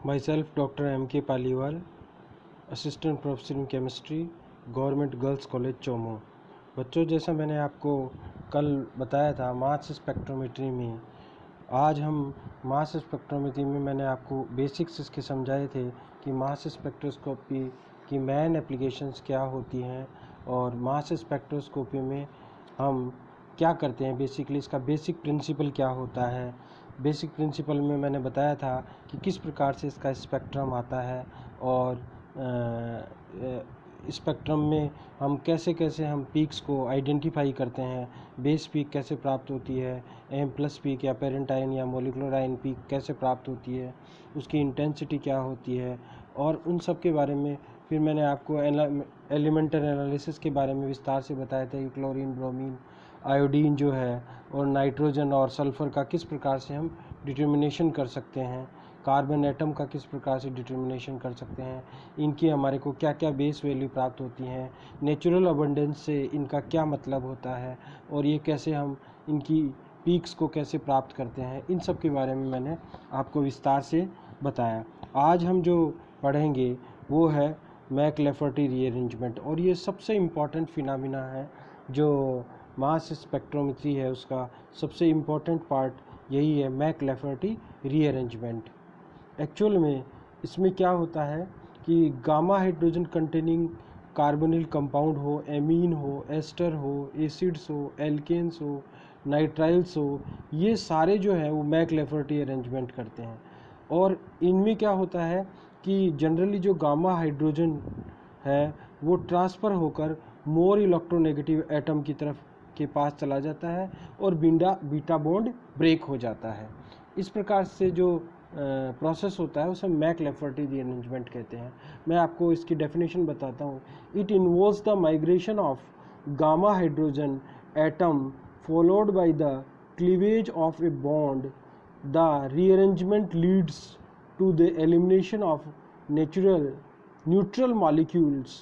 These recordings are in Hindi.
Myself Dr. M.K. Paliwal, assistant professor in chemistry, government girls college Chomu. बच्चों, जैसा मैंने आपको कल बताया था मास स्पेक्ट्रोमेट्री में, आज हम मास स्पेक्ट्रोमेट्री में मैंने आपको बेसिक्स इसके समझाए थे कि मास स्पेक्ट्रोस्कोपी की मेन एप्लीकेशंस क्या होती हैं और मास स्पेक्ट्रोस्कोपी में हम क्या करते हैं, बेसिकली इसका बेसिक प्रिंसिपल क्या होता है। बेसिक प्रिंसिपल में मैंने बताया था कि किस प्रकार से इसका स्पेक्ट्रम आता है और स्पेक्ट्रम में हम कैसे हम पीक्स को आइडेंटिफाई करते हैं, बेस पीक कैसे प्राप्त होती है, एम प्लस पीक या पेरेंटाइन या मोलिकुलर आयन पीक कैसे प्राप्त होती है, उसकी इंटेंसिटी क्या होती है, और उन सब के बारे में फिर मैंने आपको एलिमेंटल एनालिसिस के बारे में विस्तार से बताया था कि क्लोरीन, ब्रोमीन, आयोडीन जो है और नाइट्रोजन और सल्फ़र का किस प्रकार से हम डिटर्मिनेशन कर सकते हैं, कार्बन एटम का किस प्रकार से डिटर्मिनेशन कर सकते हैं, इनकी हमारे को क्या क्या बेस वैल्यू प्राप्त होती हैं, नेचुरल अबंडेंस से इनका क्या मतलब होता है और ये कैसे हम इनकी पीक्स को कैसे प्राप्त करते हैं, इन सब के बारे में मैंने आपको विस्तार से बताया। आज हम जो पढ़ेंगे वो है मैकलैफर्टी रीअरेंजमेंट, और ये सबसे इम्पॉर्टेंट फिनोमेना है जो मास स्पेक्ट्रोमेट्री है उसका सबसे इम्पॉर्टेंट पार्ट यही है, मैकलैफर्टी रीअरेंजमेंट। एक्चुअल में इसमें क्या होता है कि gamma hydrogen containing carbonyl compound हो, एमीन हो, एस्टर हो, एसिड्स हो, एल्केन्स हो, नाइट्राइल्स हो, ये सारे जो है वो मैकलैफर्टी अरेंजमेंट करते हैं। और इनमें क्या होता है कि जनरली जो गामा हाइड्रोजन है वो ट्रांसफ़र होकर मोर इलेक्ट्रोनेगेटिव एटम की तरफ के पास चला जाता है और बीटा बॉन्ड ब्रेक हो जाता है। इस प्रकार से जो प्रोसेस होता है उसे मैकलैफर्टी रीअरेंजमेंट कहते हैं। मैं आपको इसकी डेफिनेशन बताता हूँ। It involves the migration of gamma hydrogen atom followed by the cleavage of a bond. The rearrangement leads to the elimination of neutral molecules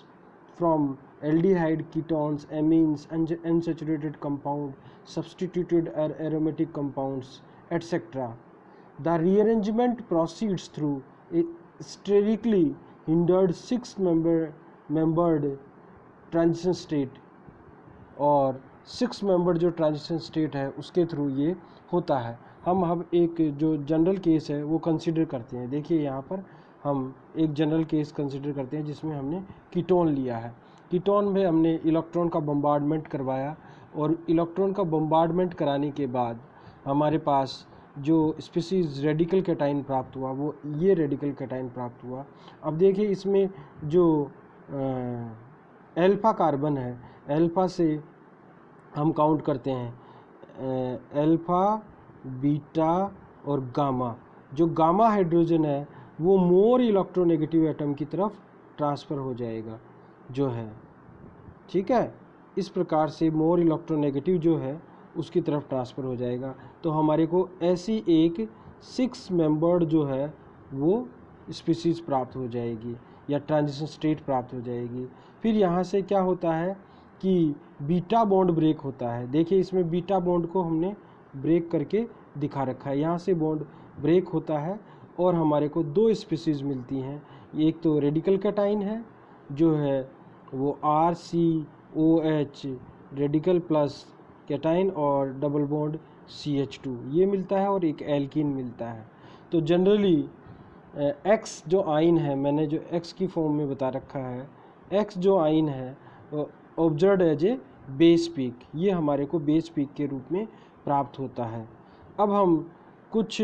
from aldehyde, ketones, amines, unsaturated compound, substituted aromatic compounds, etc. The rearrangement proceeds through a sterically hindered six-membered transition state, और सिक्स मेंबर जो ट्रांजिशन स्टेट है उसके थ्रू ये होता है। हम एक जो जनरल केस है वो कंसिडर करते हैं। देखिए यहाँ पर हम एक जनरल केस कंसिडर करते हैं जिसमें हमने कीटोन लिया है। कीटोन में हमने इलेक्ट्रॉन का बम्बार्डमेंट करवाया और इलेक्ट्रॉन का बम्बार्डमेंट कराने के बाद हमारे पास जो स्पीसीज रेडिकल कैटाइन प्राप्त हुआ वो ये रेडिकल कैटाइन प्राप्त हुआ। अब देखिए इसमें जो एल्फ़ा कार्बन है, एल्फ़ा से हम काउंट करते हैं अल्फ़ा, बीटा और गामा। जो गामा हाइड्रोजन है वो मोर इलेक्ट्रोनेगेटिव एटम की तरफ ट्रांसफ़र हो जाएगा जो है, ठीक है। इस प्रकार से मोर इलेक्ट्रोनेगेटिव जो है उसकी तरफ ट्रांसफ़र हो जाएगा। तो हमारे को ऐसी एक सिक्स मेंबर्ड जो है वो स्पीसीज़ प्राप्त हो जाएगी या ट्रांजिशन स्टेट प्राप्त हो जाएगी। फिर यहाँ से क्या होता है कि बीटा बॉन्ड ब्रेक होता है। देखिए इसमें बीटा बॉन्ड को हमने ब्रेक करके दिखा रखा है। यहाँ से बॉन्ड ब्रेक होता है और हमारे को दो स्पीसीज़ मिलती हैं। एक तो रेडिकल कैटाइन है जो है वो RCOH रेडिकल प्लस कैटाइन और डबल बॉन्ड CH2 ये मिलता है, और एक एल्कीन मिलता है। तो जनरली X जो आयन है, मैंने जो X की फॉर्म में बता रखा है, X जो आयन है observed as a base peak, ये हमारे को बेस पीक के रूप में प्राप्त होता है। अब हम कुछ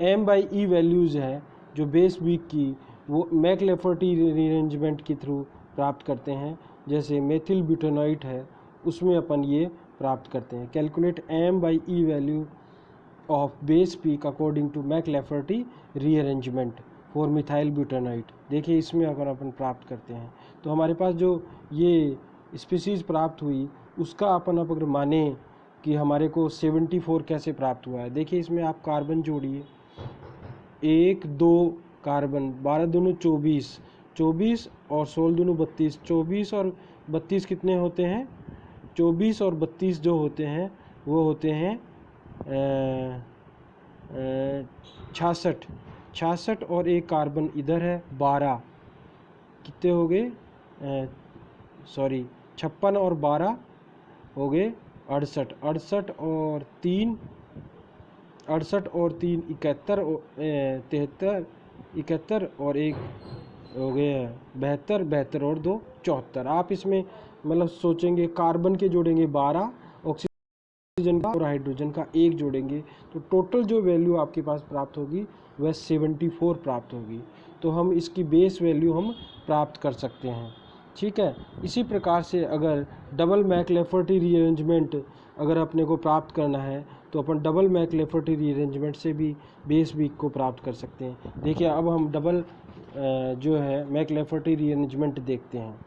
M/E वैल्यूज़ हैं जो बेस पीक की वो मैकलैफर्टी रीअरेंजमेंट के थ्रू प्राप्त करते हैं। जैसे मेथिल ब्यूटेनॉइट है उसमें अपन ये प्राप्त करते हैं। Calculate M/E value of base peak according to McLafferty rearrangement for methyl butanoate. देखिए इसमें अगर अपन प्राप्त करते हैं तो हमारे पास जो ये स्पीसीज़ प्राप्त हुई उसका अपन अब अगर माने कि हमारे को 74 कैसे प्राप्त हुआ है। देखिए इसमें आप कार्बन जोड़िए, 1 2 कार्बन, 12 दूनी 24, 24 और 16 दूनी 32, 24 और 32 कितने होते हैं, 24 और 32 जो होते हैं वो होते हैं 66, 66 और एक कार्बन इधर है 12, कितने हो गए, सॉरी 56 और 12 हो गए 68, 68 और 3, 68 और 3 71, 73, 71 और एक हो गए 72, 72 और 2 74। आप इसमें मतलब सोचेंगे कार्बन के जोड़ेंगे 12, ऑक्सीजन का और हाइड्रोजन का 1 जोड़ेंगे, तो टोटल जो वैल्यू आपके पास प्राप्त होगी वह 74 प्राप्त होगी। तो हम इसकी बेस वैल्यू हम प्राप्त कर सकते हैं। ठीक है, इसी प्रकार से अगर डबल मैकलेफर्टी रीअरेंजमेंट अगर अपने को प्राप्त करना है तो अपन डबल मैकलेफर्टी रीअरेंजमेंट से भी बेस वीक को प्राप्त कर सकते हैं। देखिए अब हम डबल जो है मैकलेफर्टी रीअरेंजमेंट देखते हैं।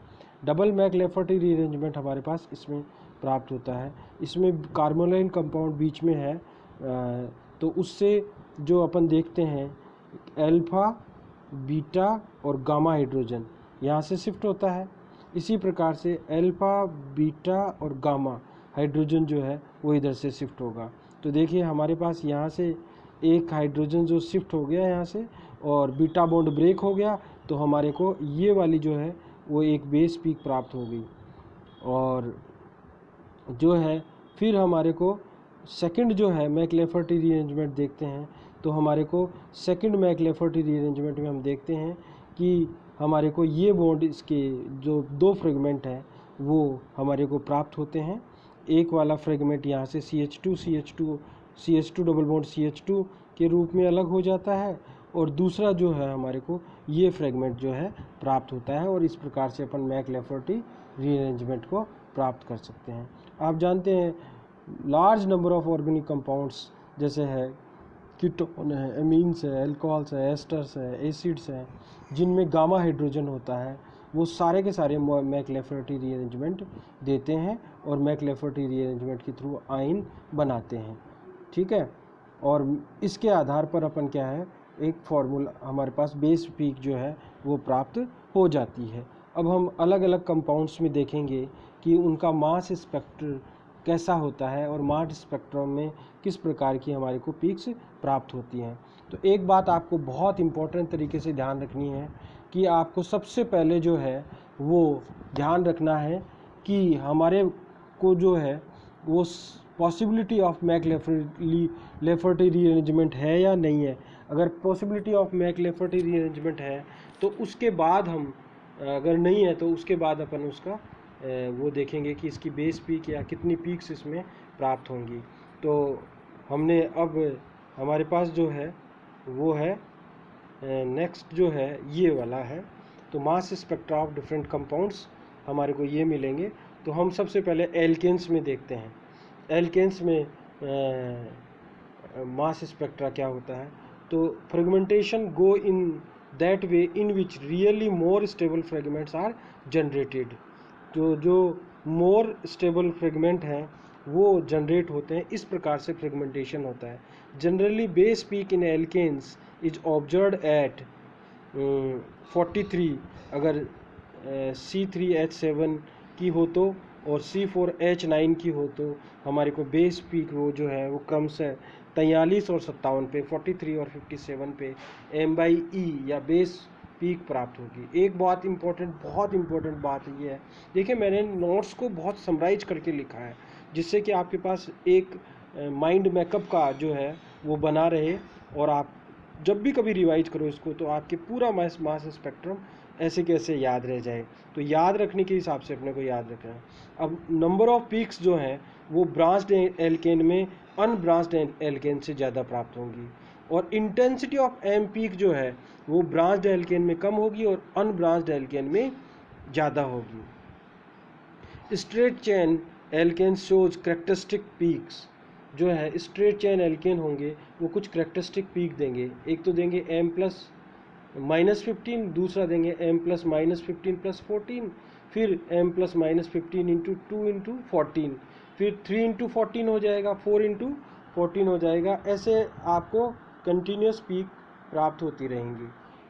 डबल मैकलेफर्टी रीअरेंजमेंट हमारे पास इसमें प्राप्त होता है। इसमें कार्बोनाइल कंपाउंड बीच में है, तो उससे जो अपन देखते हैं अल्फ़ा, बीटा और गामा हाइड्रोजन यहाँ से शिफ्ट होता है। इसी प्रकार से अल्फ़ा, बीटा और गामा हाइड्रोजन जो है वो इधर से शिफ्ट होगा। तो देखिए हमारे पास यहाँ से एक हाइड्रोजन जो शिफ्ट हो गया यहाँ से और बीटा बॉन्ड ब्रेक हो गया, तो हमारे को ये वाली जो है वो एक बेस पीक प्राप्त हो गई। और जो है फिर हमारे को सेकंड जो है मैकलेफर्टी रीअरेंजमेंट देखते हैं, तो हमारे को सेकंड मैकलेफर्टी रीअरेंजमेंट में हम देखते हैं कि हमारे को ये बॉन्ड इसके जो 2 फ्रेगमेंट हैं वो हमारे को प्राप्त होते हैं। एक वाला फ्रेगमेंट यहाँ से CH2 डबल बॉन्ड CH2 के रूप में अलग हो जाता है और दूसरा जो है हमारे को ये फ्रेगमेंट जो है प्राप्त होता है, और इस प्रकार से अपन मैकलेफर्टी रीअरेंजमेंट को प्राप्त कर सकते हैं। आप जानते हैं large number of organic compounds जैसे है कीटोन है, एमीन्स है, अल्कोहल्स है, एस्टर्स है, एसिड्स हैं, जिनमें गामा हाइड्रोजन होता है, वो सारे के सारे मैकलेफर्टी रीअरेंजमेंट देते हैं और मैकलेफर्टी रीअरेंजमेंट के थ्रू आयन बनाते हैं। ठीक है, और इसके आधार पर अपन क्या है एक फार्मूला हमारे पास बेस पीक जो है वो प्राप्त हो जाती है। अब हम अलग अलग कंपाउंड्स में देखेंगे कि उनका मास स्पेक्ट्र कैसा होता है और मास स्पेक्ट्रम में किस प्रकार की हमारे को पीक्स प्राप्त होती हैं। तो एक बात आपको बहुत इम्पोर्टेंट तरीके से ध्यान रखनी है कि आपको सबसे पहले जो है वो ध्यान रखना है कि हमारे को जो है वो पॉसिबिलिटी ऑफ मैकलेफर्टी रीअरेंजमेंट है या नहीं है। अगर पॉसिबिलिटी ऑफ मैकलेफर्टी रीअरेंजमेंट है तो उसके बाद हम, अगर नहीं है तो उसके बाद अपन उसका वो देखेंगे कि इसकी बेस पीक या कितनी पीक्स इसमें प्राप्त होंगी। तो हमने अब हमारे पास जो है वो है नेक्स्ट जो है ये वाला है, तो मास स्पेक्ट्रा ऑफ डिफरेंट कंपाउंड्स हमारे को ये मिलेंगे। तो हम सबसे पहले एल्केन्स में देखते हैं। एल्केन्स में मास स्पेक्ट्रा क्या होता है, तो fragmentation go in that way in which really more stable fragments are generated. तो जो मोर स्टेबल फ्रेगमेंट हैं वो जनरेट होते हैं, इस प्रकार से फ्रेगमेंटेशन होता है। Generally base peak in alkanes is observed at 43, अगर C3H7 की हो तो और C4H9 की हो तो हमारे को बेस पीक वो जो है वो क्रमशः 43 और 57 पे, 43 और 57 पे M/E या बेस पीक प्राप्त होगी। एक बहुत इम्पोर्टेंट बात ये है, देखिए मैंने नोट्स को बहुत समराइज करके लिखा है जिससे कि आपके पास एक माइंड मैकअप का जो है वो बना रहे, और आप जब भी कभी रिवाइज करो इसको तो आपके पूरा मास स्पेक्ट्रम ऐसे कैसे याद रह जाए। तो याद रखने के हिसाब से अपने को याद रखना है। अब नंबर ऑफ पीक्स जो हैं वो ब्रांच्ड एल्केन में अनब्रांच्ड एल्केन से ज़्यादा प्राप्त होंगी, और इंटेंसिटी ऑफ एम पीक जो है वो ब्रांच्ड एल्केन में कम होगी और अनब्रांच्ड एल्केन में ज़्यादा होगी। Straight chain alkane shows characteristic peaks, जो है स्ट्रेट चेन एल्केन होंगे वो कुछ करेक्टरिस्टिक पीक देंगे। एक तो देंगे M+-15, दूसरा देंगे M+-15+14, फिर M+-15 इंटू 2 इंटू 14, फिर 3 इंटू 14 हो जाएगा, 4 इंटू 14 हो जाएगा। ऐसे आपको कंटिन्यूस पीक प्राप्त होती रहेंगी।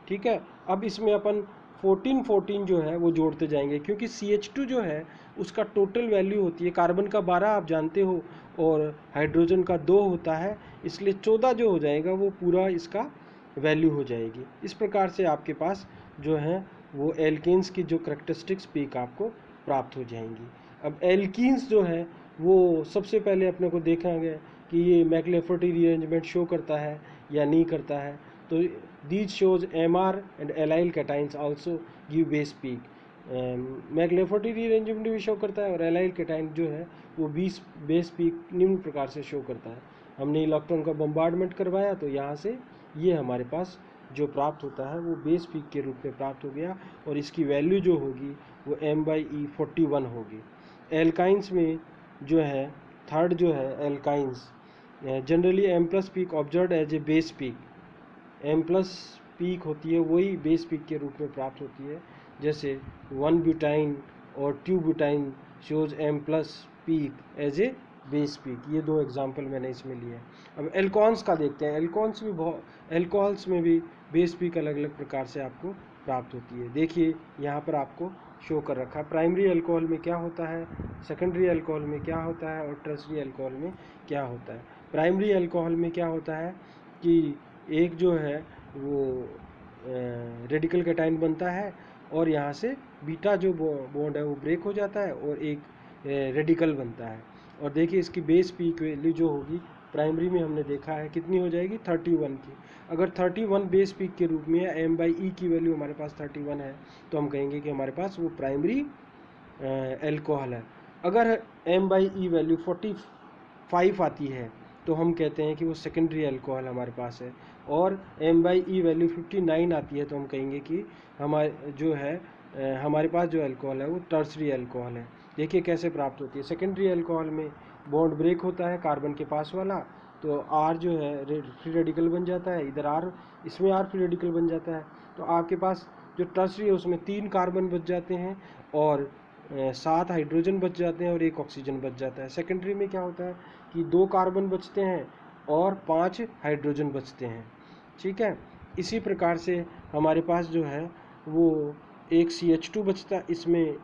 ठीक है, अब इसमें अपन 14 जो है वो जोड़ते जाएंगे, क्योंकि CH2 जो है उसका टोटल वैल्यू होती है, कार्बन का 12 आप जानते हो और हाइड्रोजन का 2 होता है, इसलिए 14 जो हो जाएगा वो पूरा इसका वैल्यू हो जाएगी। इस प्रकार से आपके पास जो है वो एल्केन्स की जो करेक्टरिस्टिक्स पीक आपको प्राप्त हो जाएंगी। अब एल्कीन्स जो है वो सबसे पहले अपने को देखा गया कि ये मैक्लेफर्टी रीअरेंजमेंट शो करता है या नहीं करता है। तो these shows MR and allyl cations also give base peak. McLafferty rearrangement भी शो करता है और एलाइल कैटाइन जो है वो बेस पीक निम्न प्रकार से शो करता है। हमने इलेक्ट्रॉन का बम्बार्डमेंट करवाया तो यहाँ से ये हमारे पास जो प्राप्त होता है वो बेस पीक के रूप में प्राप्त हो गया और इसकी वैल्यू जो होगी वो m/e41 होगी। एल्काइंस में जो है थर्ड जो है alkynes generally m+ peak observe as a base peak. m+ peak होती है वही बेस पीक के रूप में प्राप्त होती है, जैसे 1 ब्यूटाइन और 2 butyne shows m+ peak as a base peak. ये दो एग्जांपल मैंने इसमें लिए हैं। अब एल्कोहल्स का देखते हैं। एल्कोहल्स भी एल्कोहल्स में भी बेस पीक अलग अलग प्रकार से आपको प्राप्त होती है। देखिए यहाँ पर आपको शो कर रखा है प्राइमरी अल्कोहल में क्या होता है, सेकेंडरी अल्कोहल में क्या होता है और टर्सरी अल्कोहल में क्या होता है। प्राइमरी अल्कोहल में क्या होता है कि एक जो है वो रेडिकल कैटाइन बनता है और यहाँ से बीटा जो बॉन्ड है वो ब्रेक हो जाता है और एक रेडिकल बनता है। और देखिए इसकी बेस पीक वैल्यू जो होगी प्राइमरी में हमने देखा है कितनी हो जाएगी 31 की। अगर 31 बेस पीक के रूप में m/e की वैल्यू हमारे पास 31 है तो हम कहेंगे कि हमारे पास वो प्राइमरी एल्कोहल है। अगर m/e वैल्यू 45 आती है तो हम कहते हैं कि वो सेकेंडरी अल्कोहल हमारे पास है। और m/e वैल्यू 59 आती है तो हम कहेंगे कि हमारे जो है हमारे पास जो अल्कोहल है वो टर्सरी अल्कोहल है। देखिए कैसे प्राप्त होती है। सेकेंडरी अल्कोहल में बॉन्ड ब्रेक होता है कार्बन के पास वाला, तो R जो है फ्री रेडिकल बन जाता है, इधर R इसमें R फ्री रेडिकल बन जाता है। तो आपके पास जो टर्सरी है उसमें 3 कार्बन बच जाते हैं और 7 हाइड्रोजन बच जाते हैं और 1 ऑक्सीजन बच जाता है। सेकेंडरी में क्या होता है कि 2 कार्बन बचते हैं और 5 हाइड्रोजन बचते हैं। ठीक है, इसी प्रकार से हमारे पास जो है वो एक CH2 बचता है। इसमें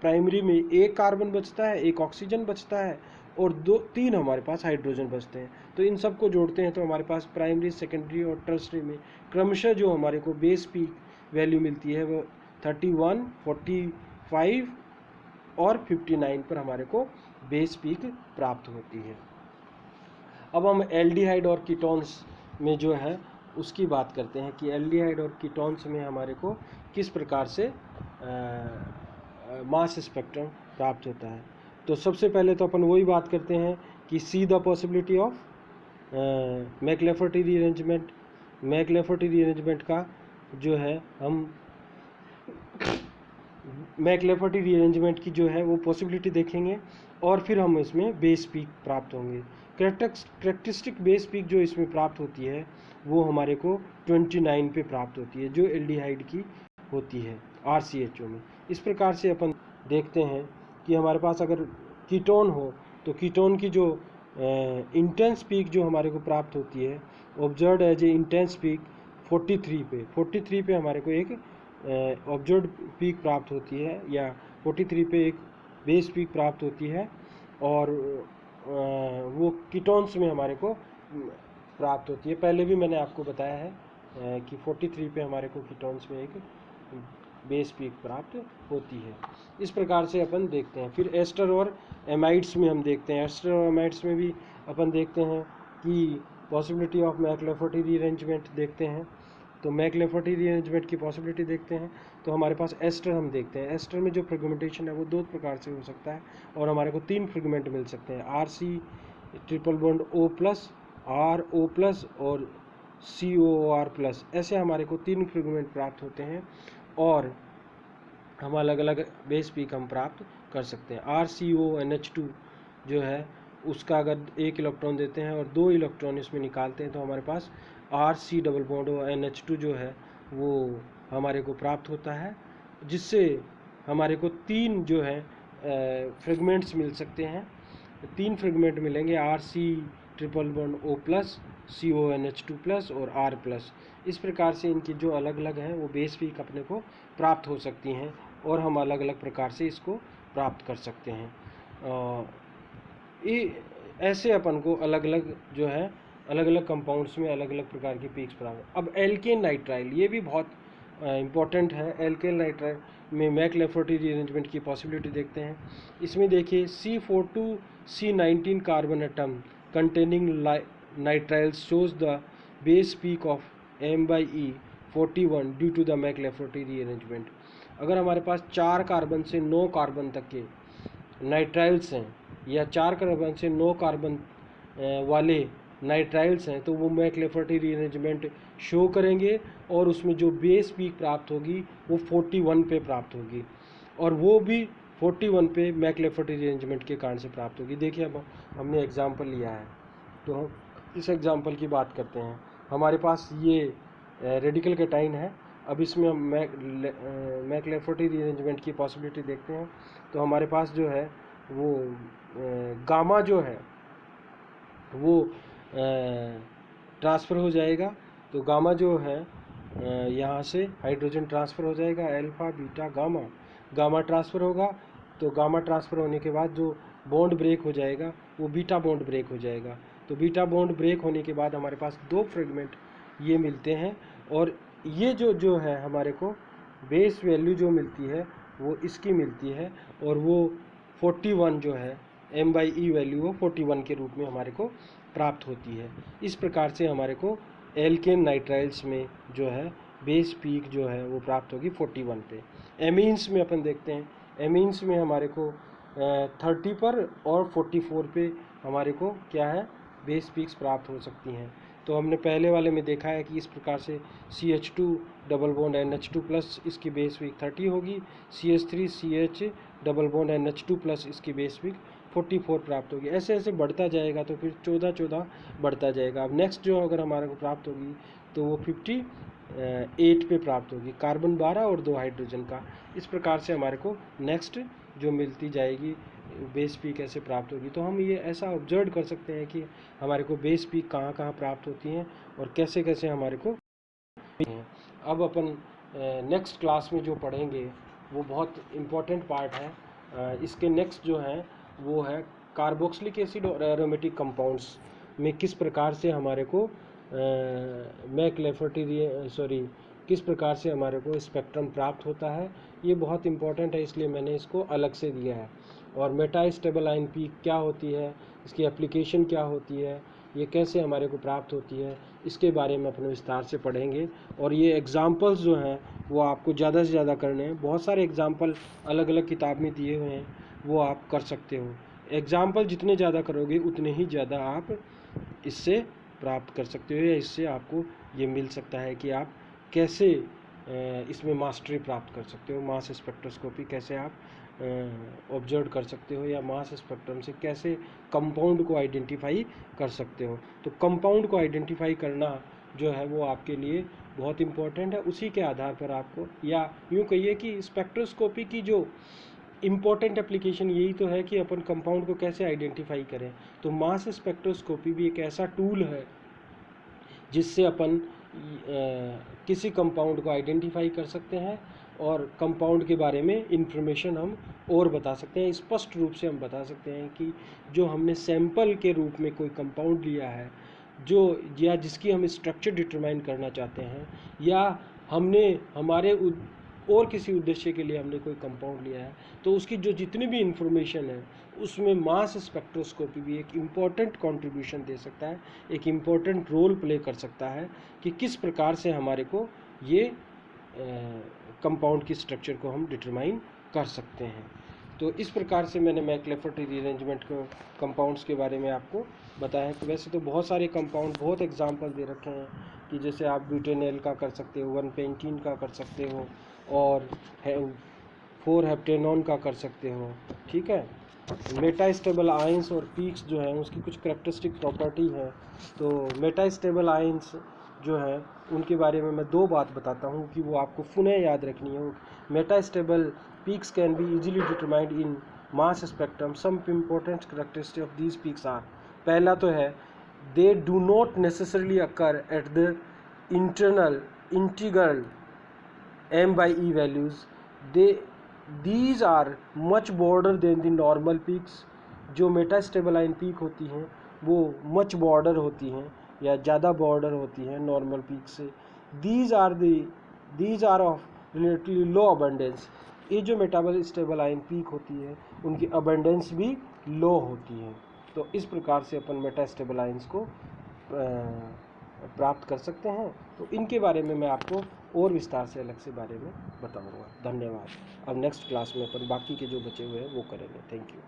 प्राइमरी में 1 कार्बन बचता है, 1 ऑक्सीजन बचता है और 3 हमारे पास हाइड्रोजन बचते हैं। तो इन सब को जोड़ते हैं तो हमारे पास प्राइमरी, सेकेंडरी और टर्सरी में क्रमशः जो हमारे को बेस पीक वैल्यू मिलती है वो 31, 45 और 59 पर हमारे को बेस पीक प्राप्त होती है। अब हम एल्डिहाइड और कीटोन्स में जो है उसकी बात करते हैं कि एल्डिहाइड और कीटोन्स में हमारे को किस प्रकार से मास स्पेक्ट्रम प्राप्त होता है। तो सबसे पहले तो अपन वही बात करते हैं कि see the possibility of McLafferty rearrangement. McLafferty rearrangement का जो है हम मैक्लेफर्टी रीअरेंजमेंट की जो है वो पॉसिबिलिटी देखेंगे और फिर हम इसमें बेस पीक प्राप्त होंगे। करेक्टरिस्टिक बेस पीक जो इसमें प्राप्त होती है वो हमारे को 29 पे प्राप्त होती है जो एल्डिहाइड की होती है RCHO में। इस प्रकार से अपन देखते हैं कि हमारे पास अगर कीटोन हो तो कीटोन की जो इंटेंस पीक जो हमारे को प्राप्त होती है observed as a intense peak 43 पे हमारे को एक ऑब्जर्व्ड पीक प्राप्त होती है या 43 पे एक बेस पीक प्राप्त होती है और वो कीटोन्स में हमारे को प्राप्त होती है। पहले भी मैंने आपको बताया है कि 43 पे हमारे को कीटोन्स में एक बेस पीक प्राप्त होती है। इस प्रकार से अपन देखते हैं। फिर एस्टर और एमाइड्स में हम देखते हैं। एस्टर और एमाइड्स में भी अपन देखते हैं कि पॉसिबिलिटी ऑफ मैक्लेफर्टी रीअरेंजमेंट देखते हैं। तो मैक्लेफर्टी रीअरेंजमेंट की पॉसिबिलिटी देखते हैं तो हमारे पास एस्टर हम देखते हैं। एस्टर में जो फ्रेगमेंटेशन है वो 2 प्रकार से हो सकता है और हमारे को 3 फ्रेगमेंट मिल सकते हैं, RC triple bond O+, RO+ और COOR+। ऐसे हमारे को 3 फ्रेगमेंट प्राप्त होते हैं और हम अलग अलग बेस पीक हम प्राप्त कर सकते हैं। RCONH2 जो है उसका अगर 1 इलेक्ट्रॉन देते हैं और 2 इलेक्ट्रॉन इसमें निकालते हैं तो हमारे पास RC डबल बॉन्ड और NH2 जो है वो हमारे को प्राप्त होता है, जिससे हमारे को 3 जो है फ्रेगमेंट्स मिल सकते हैं। 3 फ्रेगमेंट मिलेंगे, RC triple bond O+, CONH2+ और R+। इस प्रकार से इनकी जो अलग अलग हैं वो बेस पीक अपने को प्राप्त हो सकती हैं और हम अलग अलग प्रकार से इसको प्राप्त कर सकते हैं। ऐसे अपन को अलग अलग जो है अलग अलग कंपाउंड्स में अलग अलग प्रकार की पीक्स प्राप्त। अब एल्केन नाइट्राइल, ये भी बहुत इम्पॉर्टेंट है। एल्केन नाइट्राइल में मैक-लेफ्रोटी रीअरेंजमेंट की पॉसिबिलिटी देखते हैं। इसमें देखिए C4 to C19 carbon atom containing nitriles shows the base peak of M/E41 due to the McLafferty rearrangement. अगर हमारे पास 4 कार्बन से 9 कार्बन तक के नाइट्राइल्स हैं या 4 कार्बन से 9 कार्बन वाले नाइट्राइल्स हैं तो वो मैक-लेफ्रोटी रीअरेंजमेंट शो करेंगे और उसमें जो बेस पीक प्राप्त होगी वो 41 पे प्राप्त होगी, और वो भी 41 पे मैक-लेफ्रोटी रीअरेंजमेंट के कारण से प्राप्त होगी। देखिए अब हमने एग्जांपल लिया है तो हम इस एग्जांपल की बात करते हैं। हमारे पास ये रेडिकल कैटाइन है। अब इसमें हम मैक-लेफ्रोटी रीअरेंजमेंट की पॉसिबिलिटी देखते हैं। तो हमारे पास जो है वो गामा जो है वो ट्रांसफ़र हो जाएगा। तो गामा जो है यहाँ से हाइड्रोजन ट्रांसफ़र हो जाएगा, alpha beta gamma, gamma transfer होगा। तो गामा ट्रांसफ़र होने के बाद जो बॉन्ड ब्रेक हो जाएगा वो बीटा बॉन्ड ब्रेक हो जाएगा। तो बीटा बॉन्ड ब्रेक होने के बाद हमारे पास 2 फ्रेगमेंट ये मिलते हैं, और ये जो है हमारे को बेस वैल्यू जो मिलती है वो इसकी मिलती है, और वो 41 जो है M/E वैल्यू वो 41 के रूप में हमारे को प्राप्त होती है। इस प्रकार से हमारे को एल्केन नाइट्राइल्स में जो है बेस पीक जो है वो प्राप्त होगी 41 पे। एमीन्स में अपन देखते हैं, एमीन्स में हमारे को 30 पर और 44 पे हमारे को क्या है बेस पीक्स प्राप्त हो सकती हैं। तो हमने पहले वाले में देखा है कि इस प्रकार से CH2 double bond NH2 plus इसकी बेस पीक 30 होगी, CH3 CH double bond NH2 plus इसकी बेस पीक 44 प्राप्त होगी। ऐसे ऐसे बढ़ता जाएगा तो फिर 14 बढ़ता जाएगा। अब नेक्स्ट जो अगर हमारे को प्राप्त होगी तो वो 58 पे प्राप्त होगी, कार्बन 12 और 2 हाइड्रोजन का। इस प्रकार से हमारे को नेक्स्ट जो मिलती जाएगी बेस पीक कैसे प्राप्त होगी। तो हम ये ऐसा ऑब्जर्व कर सकते हैं कि हमारे को बेस पीक कहाँ कहाँ प्राप्त होती हैं और कैसे कैसे हमारे को हैं। अब अपन नेक्स्ट क्लास में जो पढ़ेंगे वो बहुत इम्पोर्टेंट पार्ट है। इसके नेक्स्ट जो है वो है कार्बोक्सिलिक एसिड और एरोमेटिक कंपाउंड्स में किस प्रकार से हमारे को किस प्रकार से हमारे को स्पेक्ट्रम प्राप्त होता है। ये बहुत इंपॉर्टेंट है, इसलिए मैंने इसको अलग से दिया है। और मेटा स्टेबल आयन पीक क्या होती है, इसकी एप्लीकेशन क्या होती है, ये कैसे हमारे को प्राप्त होती है, इसके बारे में अपने विस्तार से पढ़ेंगे। और ये एग्ज़ाम्पल्स जो हैं वो आपको ज़्यादा से ज़्यादा करने हैं। बहुत सारे एग्ज़ाम्पल अलग अलग किताब में दिए हुए हैं, वो आप कर सकते हो। एग्ज़ाम्पल जितने ज़्यादा करोगे उतने ही ज़्यादा आप इससे प्राप्त कर सकते हो, या इससे आपको ये मिल सकता है कि आप कैसे इसमें मास्टरी प्राप्त कर सकते हो। मास स्पेक्ट्रोस्कोपी कैसे आप ऑब्जर्व कर सकते हो, या मास स्पेक्ट्रम से कैसे कंपाउंड को आइडेंटिफाई कर सकते हो। तो कंपाउंड को आइडेंटिफाई करना जो है वो आपके लिए बहुत इम्पोर्टेंट है। उसी के आधार पर आपको, या यूँ कहिए कि स्पेक्ट्रोस्कोपी की जो इम्पॉर्टेंट एप्लीकेशन यही तो है कि अपन कंपाउंड को कैसे आइडेंटिफाई करें। तो मास स्पेक्ट्रोस्कोपी भी एक ऐसा टूल है जिससे अपन किसी कंपाउंड को आइडेंटिफाई कर सकते हैं और कंपाउंड के बारे में इंफॉर्मेशन हम और बता सकते हैं। स्पष्ट रूप से हम बता सकते हैं कि जो हमने सैंपल के रूप में कोई कंपाउंड लिया है, जो या जिसकी हम स्ट्रक्चर डिटरमाइन करना चाहते हैं, या हमने हमारे और किसी उद्देश्य के लिए हमने कोई कंपाउंड लिया है, तो उसकी जो जितनी भी इंफॉर्मेशन है उसमें मास स्पेक्ट्रोस्कोपी भी एक इम्पॉर्टेंट कंट्रीब्यूशन दे सकता है, एक इम्पॉर्टेंट रोल प्ले कर सकता है कि किस प्रकार से हमारे को ये कंपाउंड की स्ट्रक्चर को हम डिटरमाइन कर सकते हैं। तो इस प्रकार से मैंने मैक-लेफ्रोटी रीअरेंजमेंट को कंपाउंड्स के बारे में आपको बताया। तो वैसे तो बहुत सारे कंपाउंड, बहुत एग्जांपल दे रखे हैं कि जैसे आप ब्यूटेनॉल का कर सकते हो, 1-पेंटीन का कर सकते हो, और 4-हेप्टेनॉन का कर सकते हो। ठीक है, मेटास्टेबल आयंस और पीक्स जो है उसकी कुछ कैरेक्टरिस्टिक प्रॉपर्टी है। तो मेटास्टेबल आयंस जो है उनके बारे में मैं 2 बात बताता हूँ कि वो आपको पुनः याद रखनी है। Metastable peaks can be easily determined in mass spectrum. Some important characteristic of these peaks are, पहला तो है they do not necessarily occur at the integral M/E values. These are much broader than the normal peaks. जो मेटास्टेबल आयन पीक होती हैं वो मच बॉर्डर होती हैं, या ज़्यादा बॉर्डर होती हैं नॉर्मल पीक से, these are of relatively low abundance. ये जो मेटास्टेबलाइन पीक होती है उनकी अबंडेंस भी लो होती है। तो इस प्रकार से अपन मेटास्टेबलाइंस को प्राप्त कर सकते हैं। तो इनके बारे में मैं आपको और विस्तार से अलग से बारे में बताऊंगा। धन्यवाद। अब नेक्स्ट क्लास में अपन बाकी के जो बचे हुए हैं वो करेंगे। Thank you.